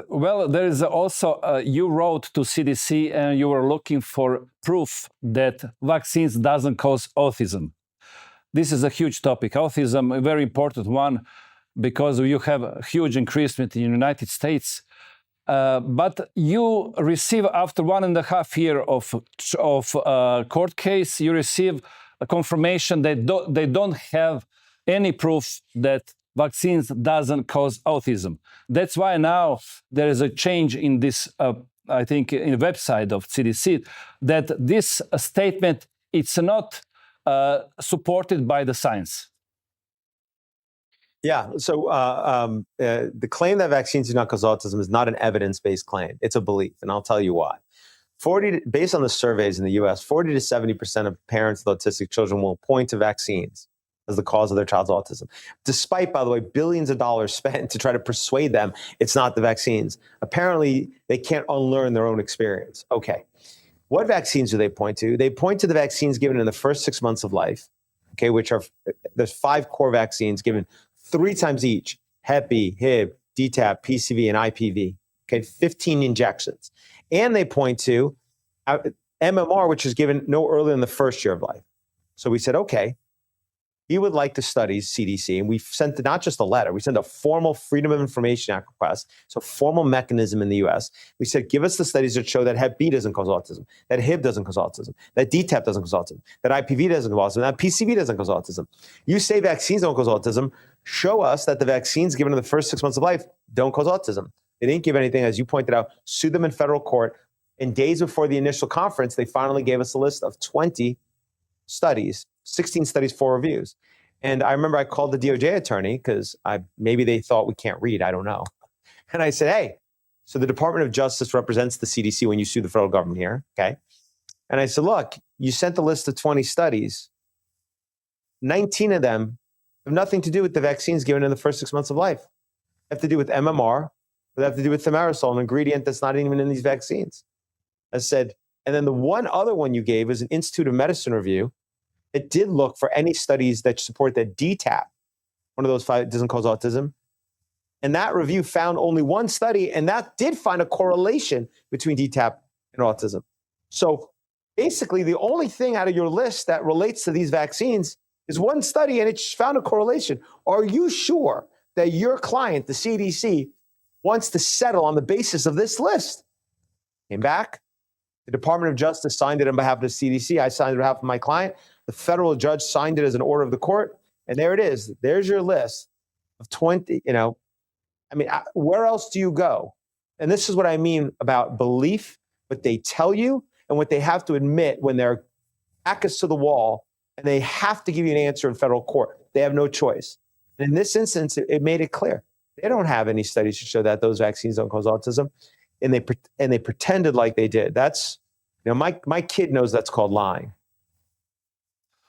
Well, there is also, you wrote to CDC and you were looking for proof that vaccines doesn't cause autism. This is a huge topic. Autism, a very important one, because you have a huge increase in the United States. But you receive, after 1.5 years of court case, you receive a confirmation that they don't have any proof that vaccines doesn't cause autism. That's why now there is a change in this, I think, in the website of CDC, that this statement, it's not supported by the science. Yeah, so the claim that vaccines do not cause autism is not an evidence-based claim. It's a belief, and I'll tell you why. Based on the surveys in the US, 40 to 70% of parents with autistic children will point to vaccines as the cause of their child's autism, despite, by the way, billions of dollars spent to try to persuade them it's not the vaccines. Apparently, they can't unlearn their own experience. Okay, what vaccines do they point to? They point to the vaccines given in the first 6 months of life, okay, which are, there's 5 core vaccines given 3 times each: Hep B, Hib, DTaP, PCV, and IPV. Okay, 15 injections. And they point to MMR, which is given no earlier than the first year of life. So we said, okay, we would like to study CDC, and we sent not just a letter, we sent a formal Freedom of Information Act request, so formal mechanism in the US. We said, give us the studies that show that Hep B doesn't cause autism, that Hib doesn't cause autism, that DTaP doesn't cause autism, that IPV doesn't cause autism, that PCV doesn't cause autism. You say vaccines don't cause autism, show us that the vaccines given in the first 6 months of life don't cause autism. They didn't give anything, as you pointed out, sued them in federal court. And days before the initial conference, they finally gave us a list of 20 studies, 16 studies, 4 reviews. And I remember I called the DOJ attorney because maybe they thought we can't read, I don't know. And I said, hey, so the Department of Justice represents the CDC when you sue the federal government here, okay? And I said, look, you sent the list of 20 studies. 19 of them have nothing to do with the vaccines given in the first 6 months of life. They have to do with MMR, they have to do with thimerosal, an ingredient that's not even in these vaccines. I said, and then the one other one you gave is an Institute of Medicine review. It did look for any studies that support that DTaP, one of those 5, doesn't cause autism. And that review found only one study, and that did find a correlation between DTaP and autism. So basically, the only thing out of your list that relates to these vaccines is one study, and it found a correlation. Are you sure that your client, the CDC, wants to settle on the basis of this list? Came back. The Department of Justice signed it on behalf of the CDC. I signed it on behalf of my client. The federal judge signed it as an order of the court. And there it is. There's your list of 20, where else do you go? And this is what I mean about belief, what they tell you and what they have to admit when their back is to the wall and they have to give you an answer in federal court. They have no choice. And in this instance, it made it clear. They don't have any studies to show that those vaccines don't cause autism. And they pretended like they did. That's, my kid knows that's called lying.